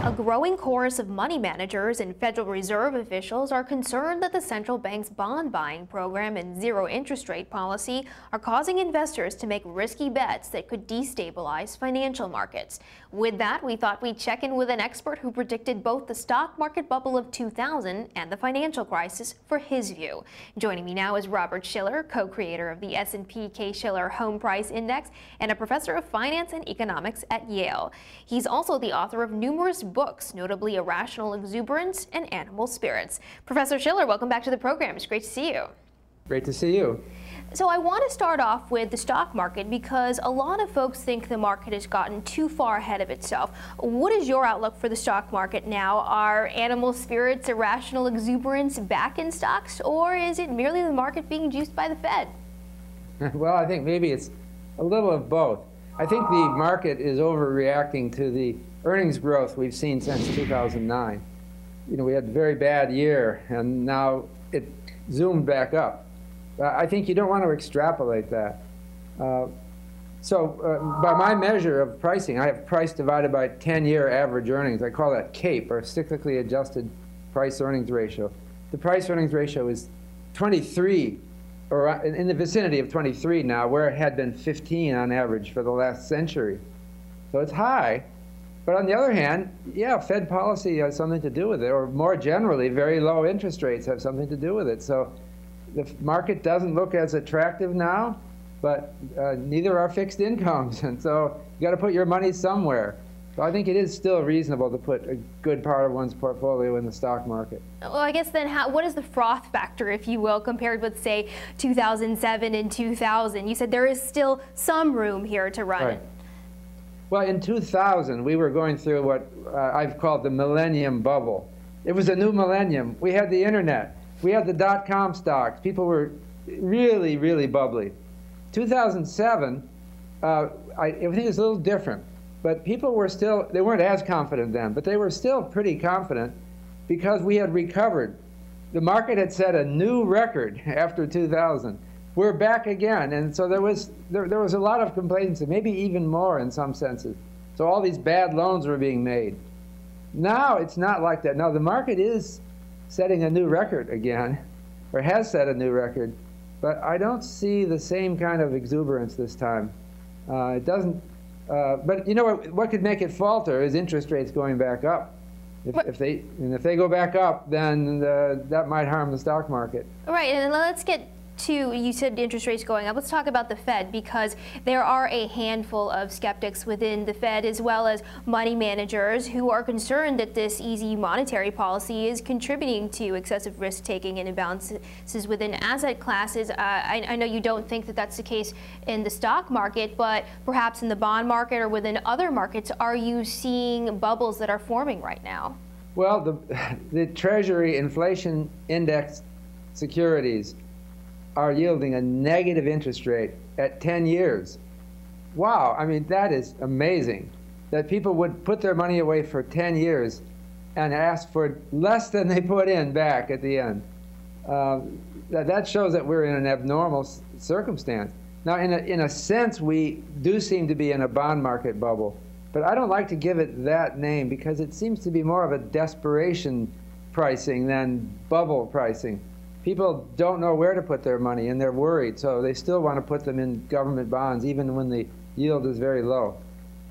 A growing chorus of money managers and Federal Reserve officials are concerned that the central bank's bond buying program and zero interest rate policy are causing investors to make risky bets that could destabilize financial markets. With that, we thought we'd check in with an expert who predicted both the stock market bubble of 2000 and the financial crisis for his view. Joining me now is Robert Shiller, co-creator of the S&P-Case Shiller Home Price Index and a professor of finance and economics at Yale. He's also the author of numerous books, notably Irrational Exuberance and Animal Spirits. Professor Shiller, welcome back to the program. It's great to see you. Great to see you. So I want to start off with the stock market because a lot of folks think the market has gotten too far ahead of itself. What is your outlook for the stock market now? Are animal spirits, irrational exuberance back in stocks, or is it merely the market being juiced by the Fed? Well, I think maybe it's a little of both. I think the market is overreacting to the earnings growth we've seen since 2009. We had a very bad year, and now it zoomed back up. I think you don't want to extrapolate that. By my measure of pricing, I have price divided by 10-year average earnings. I call that CAPE, or cyclically adjusted price earnings ratio. The price earnings ratio is 23, or in the vicinity of 23 now, where it had been 15 on average for the last century. So it's high. But on the other hand, yeah, Fed policy has something to do with it, or more generally, very low interest rates have something to do with it. So the market doesn't look as attractive now, but neither are fixed incomes. And so you got to put your money somewhere. So I think it is still reasonable to put a good part of one's portfolio in the stock market. Well, I guess then what is the froth factor, if you will, compared with, say, 2007 and 2000? You said there is still some room here to run. Right. Well, in 2000, we were going through what I've called the millennium bubble. It was a new millennium. We had the internet. We had the dot-com stocks. People were really, really bubbly. 2007, everything was a little different. But people were still, they weren't as confident then, but they were still pretty confident because we had recovered. The market had set a new record after 2000. We're back again, and so there was a lot of complacency, maybe even more in some senses. So all these bad loans were being made. Now it's not like that. Now the market is setting a new record again, or has set a new record, but I don't see the same kind of exuberance this time. It doesn't. But you know what could make it falter is interest rates going back up. If they go back up, then that might harm the stock market. Right, and let's get to, you said interest rates going up. Let's talk about the Fed, because there are a handful of skeptics within the Fed, as well as money managers, who are concerned that this easy monetary policy is contributing to excessive risk-taking and imbalances within asset classes. I know you don't think that that's the case in the stock market, but perhaps in the bond market or within other markets, are you seeing bubbles that are forming right now? Well, the Treasury inflation index securities are yielding a negative interest rate at 10 years. Wow, I mean, that is amazing, that people would put their money away for 10 years and ask for less than they put in back at the end. That shows that we're in an abnormal circumstance. Now, in a sense, we do seem to be in a bond market bubble, but I don't like to give it that name because it seems to be more of a desperation pricing than bubble pricing. People don't know where to put their money, and they're worried, so they still want to put them in government bonds, even when the yield is very low.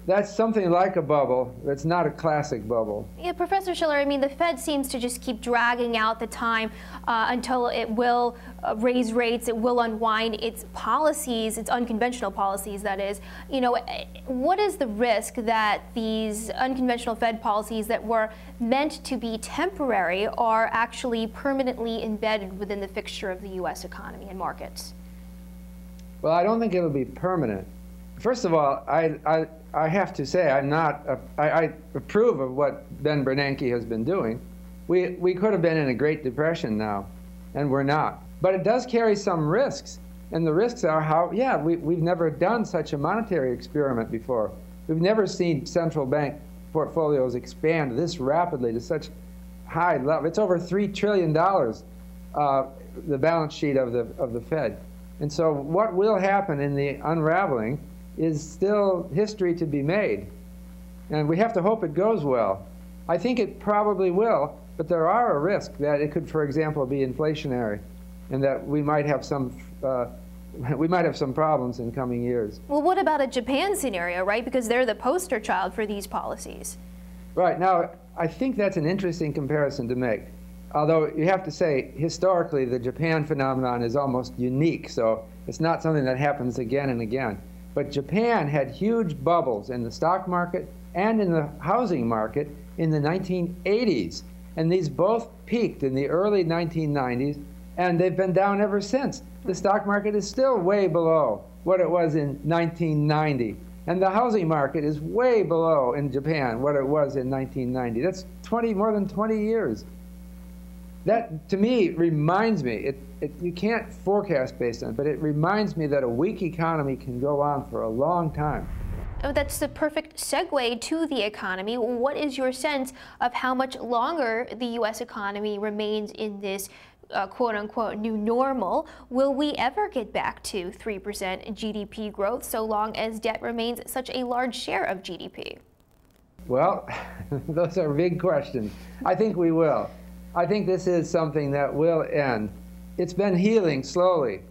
That's something like a bubble. It's not a classic bubble. Yeah, Professor Shiller, I mean, the Fed seems to just keep dragging out the time until it will raise rates, it will unwind its policies, its unconventional policies, that is. You know, what is the risk that these unconventional Fed policies that were meant to be temporary are actually permanently embedded within the fixture of the U.S. economy and markets? Well, I don't think it'll be permanent. First of all, I have to say I approve of what Ben Bernanke has been doing. We could have been in a Great Depression now, and we're not. But it does carry some risks, and the risks are we've never done such a monetary experiment before. We've never seen central bank portfolios expand this rapidly to such high level. It's over $3 trillion, the balance sheet of the Fed. And so what will happen in the unraveling is still history to be made. And we have to hope it goes well. I think it probably will, but there are a risk that it could, for example, be inflationary, and that we might have some problems in coming years. Well, what about a Japan scenario, right? Because they're the poster child for these policies. Right. Now, I think that's an interesting comparison to make. Although you have to say, historically, the Japan phenomenon is almost unique, so it's not something that happens again and again. But Japan had huge bubbles in the stock market and in the housing market in the 1980s. And these both peaked in the early 1990s, and they've been down ever since. The stock market is still way below what it was in 1990. And the housing market is way below in Japan what it was in 1990. That's more than 20 years. That, to me, reminds me, you can't forecast based on it, but it reminds me that a weak economy can go on for a long time. Oh, that's the perfect segue to the economy. What is your sense of how much longer the U.S. economy remains in this quote-unquote new normal? Will we ever get back to 3% GDP growth so long as debt remains such a large share of GDP? Well, those are big questions. I think we will. I think this is something that will end. It's been healing slowly.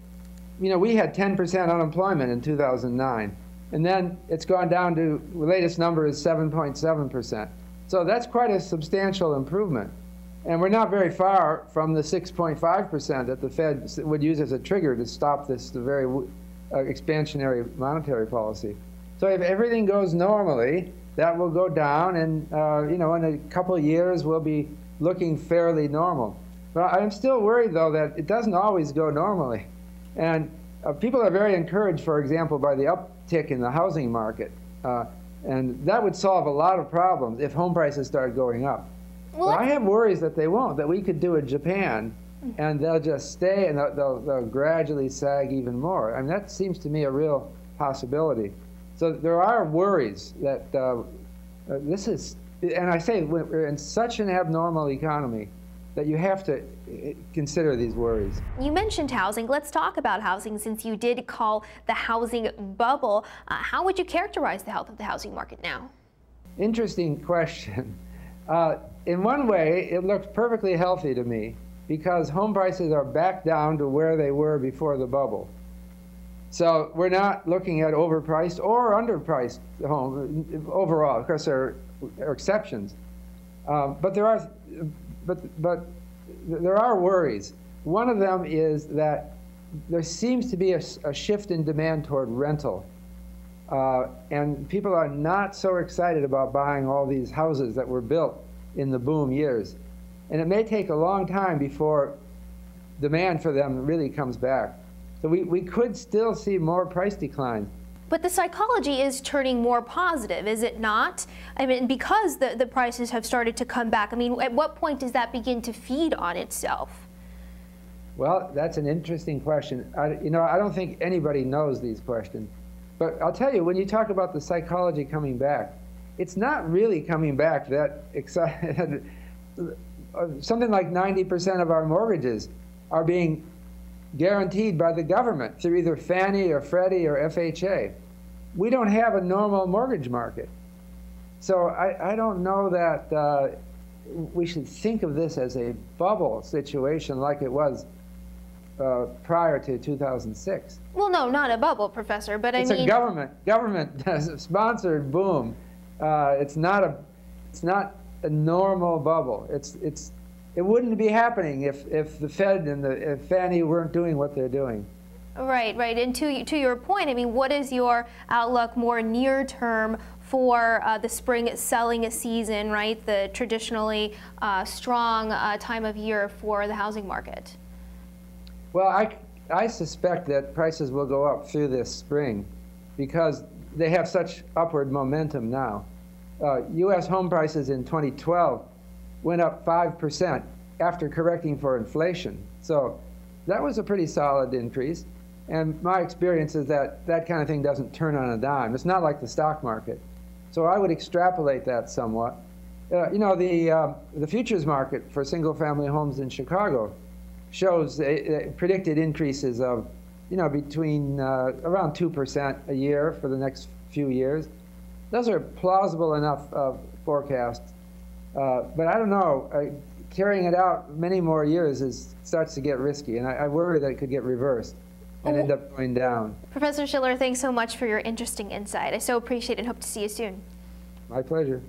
You know, we had 10% unemployment in 2009, and then it's gone down to, the latest number is 7.7%. So that's quite a substantial improvement. And we're not very far from the 6.5% that the Fed would use as a trigger to stop this very expansionary monetary policy. So if everything goes normally, that will go down, and you know, in a couple of years we'll be looking fairly normal. But I'm still worried, though, that it doesn't always go normally. And people are very encouraged, for example, by the uptick in the housing market. And that would solve a lot of problems if home prices start going up. Well, but I have worries that they won't, that we could do in Japan, and they'll just stay, and they'll gradually sag even more. I mean, that seems to me a real possibility. So there are worries that this is, and I say we're in such an abnormal economy that you have to consider these worries. You mentioned housing. Let's talk about housing, since you did call the housing bubble. How would you characterize the health of the housing market now? Interesting question. In one way, it looks perfectly healthy to me because home prices are back down to where they were before the bubble. So we're not looking at overpriced or underpriced homes overall. Of course, there are exceptions, but there are worries. One of them is that there seems to be a shift in demand toward rental, and people are not so excited about buying all these houses that were built in the boom years, and it may take a long time before demand for them really comes back. So we could still see more price declines. But the psychology is turning more positive, is it not? I mean, because the prices have started to come back. I mean, at what point does that begin to feed on itself? Well, that's an interesting question. You know, I don't think anybody knows these questions. But I'll tell you, when you talk about the psychology coming back, it's not really coming back that excited. Something like 90% of our mortgages are being guaranteed by the government through either Fannie or Freddie or FHA. We don't have a normal mortgage market. So I don't know that we should think of this as a bubble situation like it was prior to 2006. Well, no, not a bubble, Professor, but I mean... It's a government-sponsored boom. It's not a normal bubble. It wouldn't be happening if the Fed and the Fannie weren't doing what they're doing. Right, right. And to your point, I mean, what is your outlook more near term for the spring selling season, right? The traditionally strong time of year for the housing market. Well, I suspect that prices will go up through this spring because they have such upward momentum now. U.S. home prices in 2012 went up 5% after correcting for inflation. So that was a pretty solid increase. And my experience is that that kind of thing doesn't turn on a dime. It's not like the stock market. So I would extrapolate that somewhat. You know, the futures market for single-family homes in Chicago shows predicted increases of, you know, between around 2% a year for the next few years. Those are plausible enough forecasts. But I don't know. Carrying it out many more years starts to get risky, and I worry that it could get reversed and end up going down. Professor Shiller, thanks so much for your interesting insight. I so appreciate it and hope to see you soon. My pleasure.